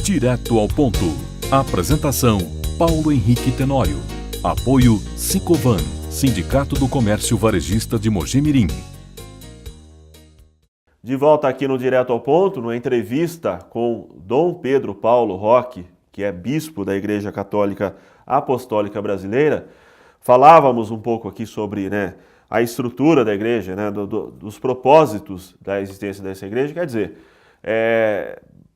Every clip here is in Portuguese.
Direto ao ponto. Apresentação: Paulo Henrique Tenório. Apoio Sicovan, Sindicato do Comércio Varejista de Mogi-mirim. De volta aqui no Direto ao Ponto, numa entrevista com Dom Pedro Paulo Roque, que é bispo da Igreja Católica Apostólica Brasileira. Falávamos um pouco aqui sobre a estrutura da igreja, dos propósitos da existência dessa igreja. Quer dizer,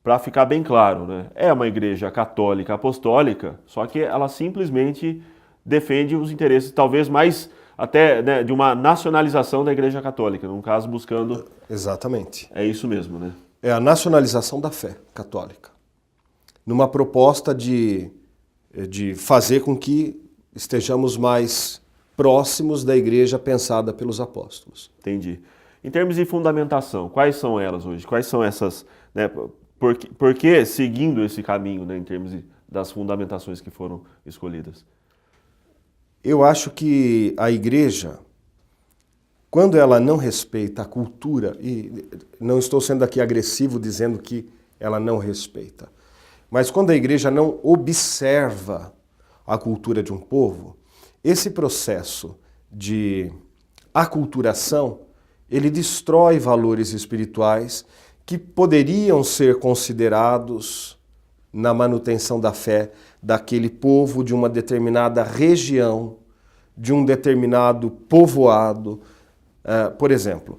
para ficar bem claro, é uma igreja católica apostólica, só que ela simplesmente defende os interesses talvez mais até de uma nacionalização da Igreja Católica, num caso buscando... Exatamente. É isso mesmo, né? É a nacionalização da fé católica, numa proposta de fazer com que estejamos mais próximos da igreja pensada pelos apóstolos. Entendi. Em termos de fundamentação, quais são elas hoje? Quais são essas... Por que seguindo esse caminho, em termos das fundamentações que foram escolhidas? Eu acho que a igreja, quando ela não respeita a cultura, e não estou sendo aqui agressivo dizendo que ela não respeita, mas quando a igreja não observa a cultura de um povo, esse processo de aculturação, ele destrói valores espirituais que poderiam ser considerados na manutenção da fé daquele povo, de uma determinada região, de um determinado povoado. Por exemplo,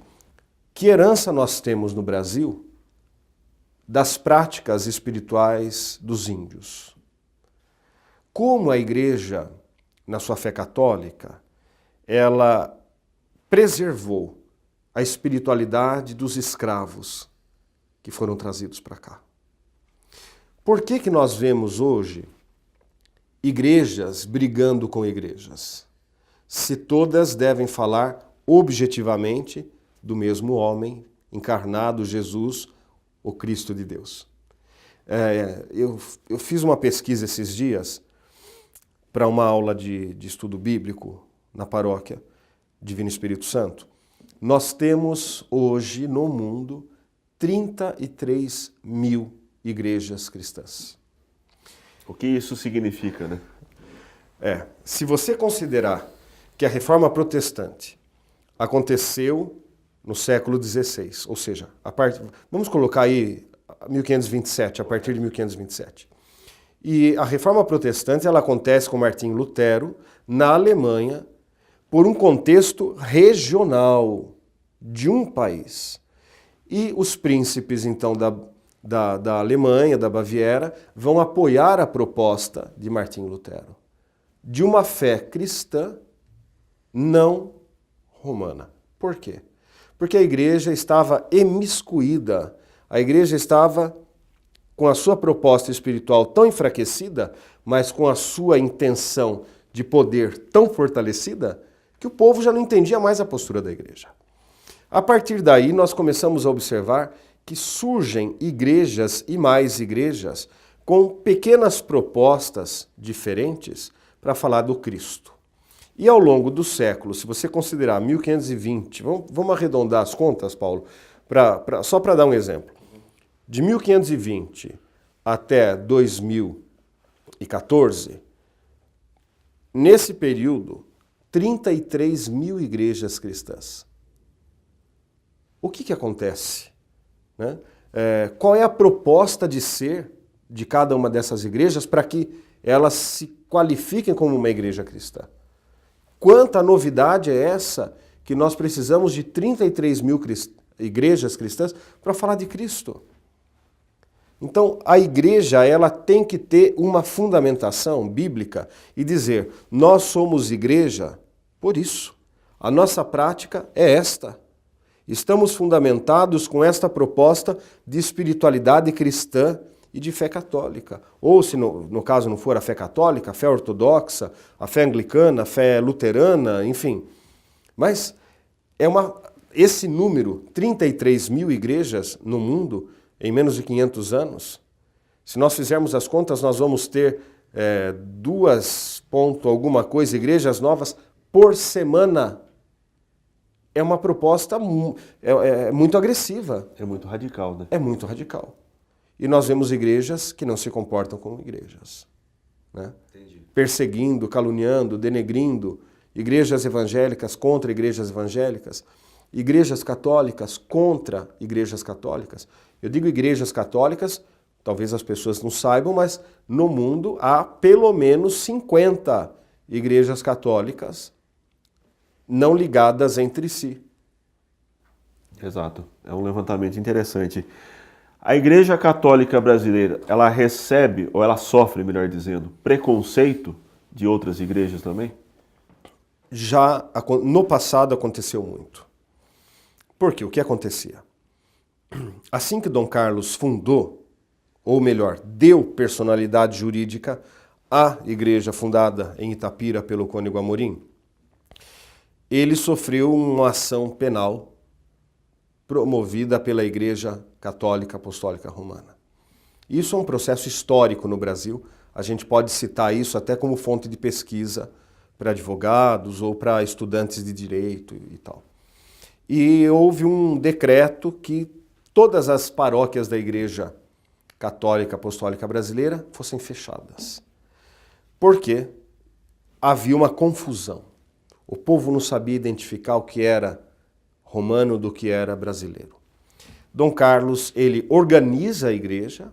que herança nós temos no Brasil das práticas espirituais dos índios? Como a igreja, na sua fé católica, ela preservou a espiritualidade dos escravos que foram trazidos para cá. Por que nós vemos hoje igrejas brigando com igrejas? Se todas devem falar objetivamente do mesmo homem encarnado, Jesus, o Cristo de Deus. Eu fiz uma pesquisa esses dias para uma aula de estudo bíblico na paróquia Divino Espírito Santo. Nós temos hoje no mundo 33 mil igrejas cristãs. O que isso significa, Se você considerar que a Reforma Protestante aconteceu no século XVI, ou seja, vamos colocar aí 1527, a partir de 1527. E a Reforma Protestante ela acontece com Martim Lutero na Alemanha por um contexto regional de um país. E os príncipes, então, da Alemanha, da Baviera, vão apoiar a proposta de Martim Lutero, de uma fé cristã não romana. Por quê? Porque a igreja estava emiscuída, a igreja estava com a sua proposta espiritual tão enfraquecida, mas com a sua intenção de poder tão fortalecida, que o povo já não entendia mais a postura da igreja. A partir daí, nós começamos a observar que surgem igrejas e mais igrejas com pequenas propostas diferentes para falar do Cristo. E ao longo do século, se você considerar 1520, vamos arredondar as contas, Paulo, só para dar um exemplo. De 1520 até 2014, nesse período, 33 mil igrejas cristãs. O que acontece? Qual é a proposta de ser de cada uma dessas igrejas para que elas se qualifiquem como uma igreja cristã? Quanta novidade é essa que nós precisamos de 33 mil igrejas cristãs para falar de Cristo? Então, a igreja ela tem que ter uma fundamentação bíblica e dizer, nós somos igreja por isso. A nossa prática é esta. Estamos fundamentados com esta proposta de espiritualidade cristã e de fé católica. Ou, se no caso não for a fé católica, a fé ortodoxa, a fé anglicana, a fé luterana, enfim. Mas esse número, 33 mil igrejas no mundo, em menos de 500 anos, se nós fizermos as contas, nós vamos ter 2 ponto alguma coisa, igrejas novas por semana. É uma proposta muito agressiva. É muito radical, É muito radical. E nós vemos igrejas que não se comportam como igrejas, né? Perseguindo, caluniando, denegrindo, igrejas evangélicas contra igrejas evangélicas, igrejas católicas contra igrejas católicas. Eu digo igrejas católicas, talvez as pessoas não saibam, mas no mundo há pelo menos 50 igrejas católicas não ligadas entre si. Exato, é um levantamento interessante. A Igreja Católica Brasileira, ela recebe, ou ela sofre, melhor dizendo, preconceito de outras igrejas também? Já no passado aconteceu muito. Por quê? O que acontecia? Assim que Dom Carlos fundou, ou melhor, deu personalidade jurídica à igreja fundada em Itapira pelo Cônego Amorim, ele sofreu uma ação penal promovida pela Igreja Católica Apostólica Romana. Isso é um processo histórico no Brasil. A gente pode citar isso até como fonte de pesquisa para advogados ou para estudantes de direito e tal. E houve um decreto que todas as paróquias da Igreja Católica Apostólica Brasileira fossem fechadas. Por quê? Havia uma confusão. O povo não sabia identificar o que era romano do que era brasileiro. Dom Carlos, ele organiza a igreja,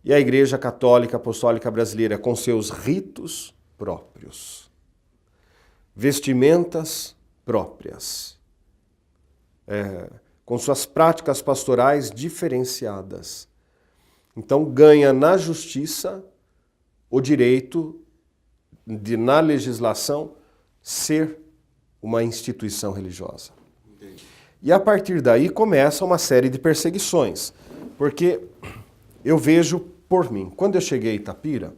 e a Igreja Católica Apostólica Brasileira com seus ritos próprios, vestimentas próprias, com suas práticas pastorais diferenciadas. Então ganha na justiça o direito de, na legislação, ser uma instituição religiosa. E a partir daí começa uma série de perseguições, porque eu vejo por mim, quando eu cheguei a Itapira,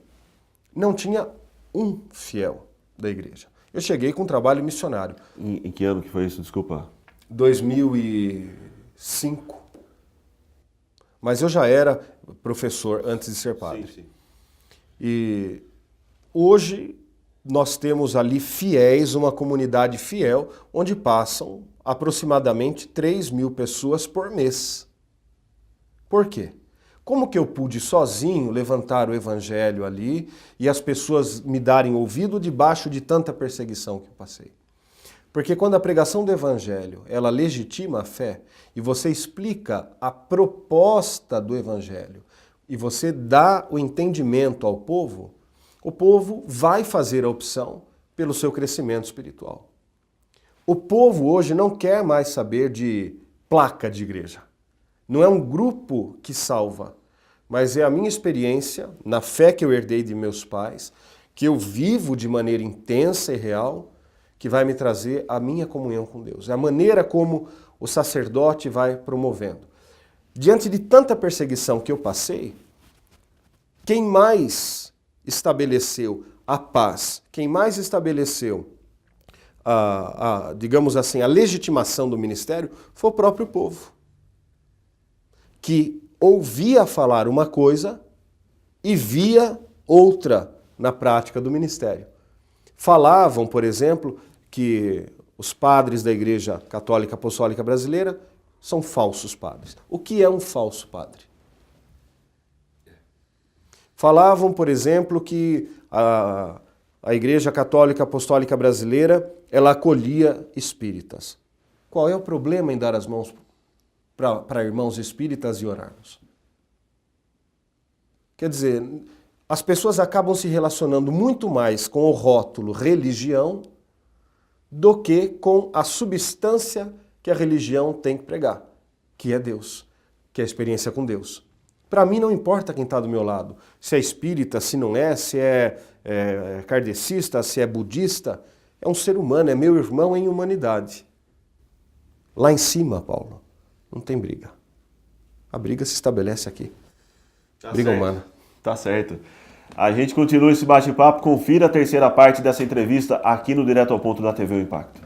não tinha um fiel da igreja. Eu cheguei com um trabalho missionário. Em que ano que foi isso? Desculpa. 2005. Mas eu já era professor antes de ser padre. Sim. E hoje nós temos ali fiéis, uma comunidade fiel, onde passam aproximadamente 3.000 pessoas por mês. Por quê? Como que eu pude sozinho levantar o evangelho ali e as pessoas me darem ouvido debaixo de tanta perseguição que eu passei? Porque quando a pregação do evangelho, ela legitima a fé e você explica a proposta do evangelho e você dá o entendimento ao povo, o povo vai fazer a opção pelo seu crescimento espiritual. O povo hoje não quer mais saber de placa de igreja. Não é um grupo que salva, mas é a minha experiência, na fé que eu herdei de meus pais, que eu vivo de maneira intensa e real, que vai me trazer a minha comunhão com Deus. É a maneira como o sacerdote vai promovendo. Diante de tanta perseguição que eu passei, quem mais estabeleceu a paz, quem mais estabeleceu digamos assim, a legitimação do ministério foi o próprio povo, que ouvia falar uma coisa e via outra na prática do ministério. Falavam, por exemplo, que os padres da Igreja Católica Apostólica Brasileira são falsos padres. O que é um falso padre? Falavam, por exemplo, que a Igreja Católica Apostólica Brasileira, ela acolhia espíritas. Qual é o problema em dar as mãos para irmãos espíritas e orarmos? Quer dizer, as pessoas acabam se relacionando muito mais com o rótulo religião do que com a substância que a religião tem que pregar, que é Deus, que é a experiência com Deus. Para mim não importa quem está do meu lado, se é espírita, se não é, se é kardecista, se é budista, é um ser humano, é meu irmão em humanidade. Lá em cima, Paulo, não tem briga. A briga se estabelece aqui. Briga humana. Tá certo. A gente continua esse bate-papo. Confira a terceira parte dessa entrevista aqui no Direto ao Ponto da TV O Impacto.